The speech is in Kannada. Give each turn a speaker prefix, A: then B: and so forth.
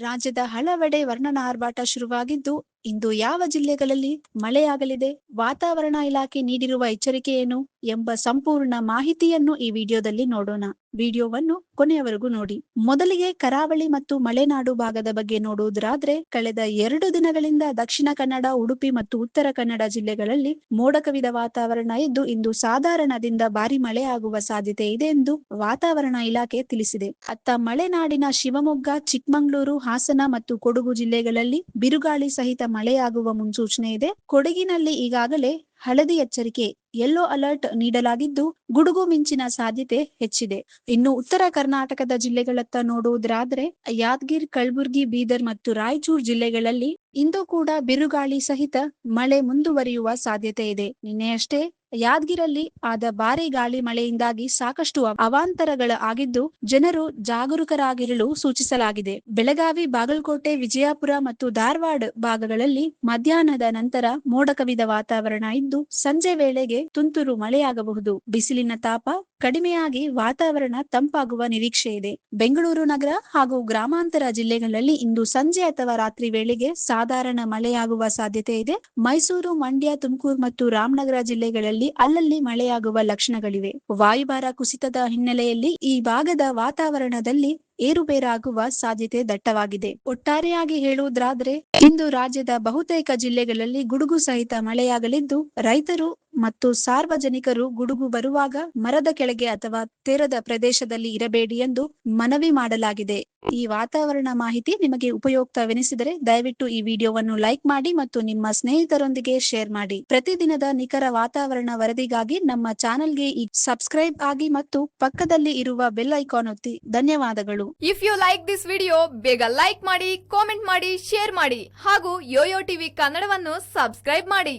A: ರಾಜ್ಯದ ಹಲವೆಡೆ ವರ್ಣನ ಆರ್ಭಟ ಶುರುವಾಗಿದ್ದು, ಇಂದು ಯಾವ ಜಿಲ್ಲೆಗಳಲ್ಲಿ ಮಳೆಯಾಗಲಿದೆ, ವಾತಾವರಣ ಇಲಾಖೆ ನೀಡಿರುವ ಎಚ್ಚರಿಕೆ ಏನು ಎಂಬ ಸಂಪೂರ್ಣ ಮಾಹಿತಿಯನ್ನು ಈ ವಿಡಿಯೋದಲ್ಲಿ ನೋಡೋಣ. ವಿಡಿಯೋವನ್ನು ಕೊನೆಯವರೆಗೂ ನೋಡಿ. ಮೊದಲಿಗೆ ಕರಾವಳಿ ಮತ್ತು ಮಲೆನಾಡು ಭಾಗದ ಬಗ್ಗೆ ನೋಡುವುದಾದ್ರೆ, ಕಳೆದ 2 ದಿನಗಳಿಂದ ದಕ್ಷಿಣ ಕನ್ನಡ, ಉಡುಪಿ ಮತ್ತು ಉತ್ತರ ಕನ್ನಡ ಜಿಲ್ಲೆಗಳಲ್ಲಿ ಮೋಡ ಕವಿದ ವಾತಾವರಣ ಇದ್ದು, ಇಂದು ಸಾಧಾರಣದಿಂದ ಭಾರಿ ಮಳೆಯಾಗುವ ಸಾಧ್ಯತೆ ಇದೆ ಎಂದು ವಾತಾವರಣ ಇಲಾಖೆ ತಿಳಿಸಿದೆ. ಅತ್ತ ಮಲೆನಾಡಿನ ಶಿವಮೊಗ್ಗ, ಚಿಕ್ಕಮಗಳೂರು, ಹಾಸನ ಮತ್ತು ಕೊಡಗು ಜಿಲ್ಲೆಗಳಲ್ಲಿ ಬಿರುಗಾಳಿ ಸಹಿತ ಮಳೆಯಾಗುವ ಮುನ್ಸೂಚನೆ ಇದೆ. ಕೊಡಗಿನಲ್ಲಿ ಈಗಾಗಲೇ ಹಳದಿ ಎಚ್ಚರಿಕೆ ಯೆಲ್ಲೋ ಅಲರ್ಟ್ ನೀಡಲಾಗಿದ್ದು, ಗುಡುಗು ಮಿಂಚಿನ ಸಾಧ್ಯತೆ ಹೆಚ್ಚಿದೆ. ಇನ್ನು ಉತ್ತರ ಕರ್ನಾಟಕದ ಜಿಲ್ಲೆಗಳತ್ತ ನೋಡುವುದಾದ್ರೆ, ಯಾದಗಿರಿ, ಕಲಬುರಗಿ, ಬೀದರ್ ಮತ್ತು ರಾಯಚೂರು ಜಿಲ್ಲೆಗಳಲ್ಲಿ ಇಂದು ಕೂಡ ಬಿರುಗಾಳಿ ಸಹಿತ ಮಳೆ ಮುಂದುವರಿಯುವ ಸಾಧ್ಯತೆ ಇದೆ. ನಿನ್ನೆಯಷ್ಟೇ ಯಾದಗಿರಲ್ಲಿ ಆದ ಭಾರಿ ಗಾಳಿ ಮಳೆಯಿಂದಾಗಿ ಸಾಕಷ್ಟು ಅವಾಂತರಗಳ ಆಗಿದ್ದು, ಜನರು ಜಾಗರೂಕರಾಗಿರಲು ಸೂಚಿಸಲಾಗಿದೆ. ಬೆಳಗಾವಿ, ಬಾಗಲಕೋಟೆ, ವಿಜಯಪುರ ಮತ್ತು ಧಾರವಾಡ ಭಾಗಗಳಲ್ಲಿ ಮಧ್ಯಾಹ್ನದ ನಂತರ ಮೋಡ ಕವಿದ ವಾತಾವರಣ ಇದ್ದು, ಸಂಜೆ ವೇಳೆಗೆ ತುಂತುರು ಮಳೆಯಾಗಬಹುದು. ಬಿಸಿಲಿನ ತಾಪ ಕಡಿಮೆಯಾಗಿ ವಾತಾವರಣ ತಂಪಾಗುವ ನಿರೀಕ್ಷೆ ಇದೆ. ಬೆಂಗಳೂರು ನಗರ ಹಾಗೂ ಗ್ರಾಮಾಂತರ ಜಿಲ್ಲೆಗಳಲ್ಲಿ ಇಂದು ಸಂಜೆ ಅಥವಾ ರಾತ್ರಿ ವೇಳೆಗೆ ಸಾಧಾರಣ ಮಳೆಯಾಗುವ ಸಾಧ್ಯತೆ ಇದೆ. ಮೈಸೂರು, ಮಂಡ್ಯ, ತುಮಕೂರು ಮತ್ತು ರಾಮನಗರ ಜಿಲ್ಲೆಗಳಲ್ಲಿ ಅಲ್ಲಲ್ಲಿ ಮಳೆಯಾಗುವ ಲಕ್ಷಣಗಳಿವೆ. ವಾಯುಭಾರ ಕುಸಿತದ ಹಿನ್ನೆಲೆಯಲ್ಲಿ ಈ ಭಾಗದ ವಾತಾವರಣದಲ್ಲಿ ಏರುಪೇರಾಗುವ ಸಾಧ್ಯತೆ ದಟ್ಟವಾಗಿದೆ. ಒಟ್ಟಾರೆಯಾಗಿ ಹೇಳುವುದಾದ್ರೆ, ಇಂದು ರಾಜ್ಯದ ಬಹುತೇಕ ಜಿಲ್ಲೆಗಳಲ್ಲಿ ಗುಡುಗು ಸಹಿತ ಮಳೆಯಾಗಲಿದ್ದು, ರೈತರು ಮತ್ತು ಸಾರ್ವಜನಿಕರು ಗುಡುಗು ಬರುವಾಗ ಮರದ ಕೆಳಗೆ ಅಥವಾ ತೆರೆದ ಪ್ರದೇಶದಲ್ಲಿ ಇರಬೇಡಿ ಎಂದು ಮನವಿ ಮಾಡಲಾಗಿದೆ. ಈ ವಾತಾವರಣ ಮಾಹಿತಿ ನಿಮಗೆ ಉಪಯುಕ್ತವೆನಿಸಿದರೆ ದಯವಿಟ್ಟು ಈ ವಿಡಿಯೋವನ್ನು ಲೈಕ್ ಮಾಡಿ ಮತ್ತು ನಿಮ್ಮ ಸ್ನೇಹಿತರೊಂದಿಗೆ ಶೇರ್ ಮಾಡಿ. ಪ್ರತಿದಿನದ ನಿಖರ ವಾತಾವರಣ ವರದಿಗಾಗಿ ನಮ್ಮ ಚಾನೆಲ್ಗೆ ಸಬ್ಸ್ಕ್ರೈಬ್ ಆಗಿ ಮತ್ತು ಪಕ್ಕದಲ್ಲಿ ಇರುವ ಬೆಲ್ ಐಕಾನ್ ಒತ್ತಿ. ಧನ್ಯವಾದಗಳು.
B: If you like this video, ಬೇಗ ಲೈಕ್ ಮಾಡಿ, ಕಾಮೆಂಟ್ ಮಾಡಿ, ಶೇರ್ ಮಾಡಿ ಹಾಗೂ ಯೋಯೋ ಟಿವಿ ಕನ್ನಡವನ್ನು ಸಬ್ಸ್ಕ್ರೈಬ್ ಮಾಡಿ.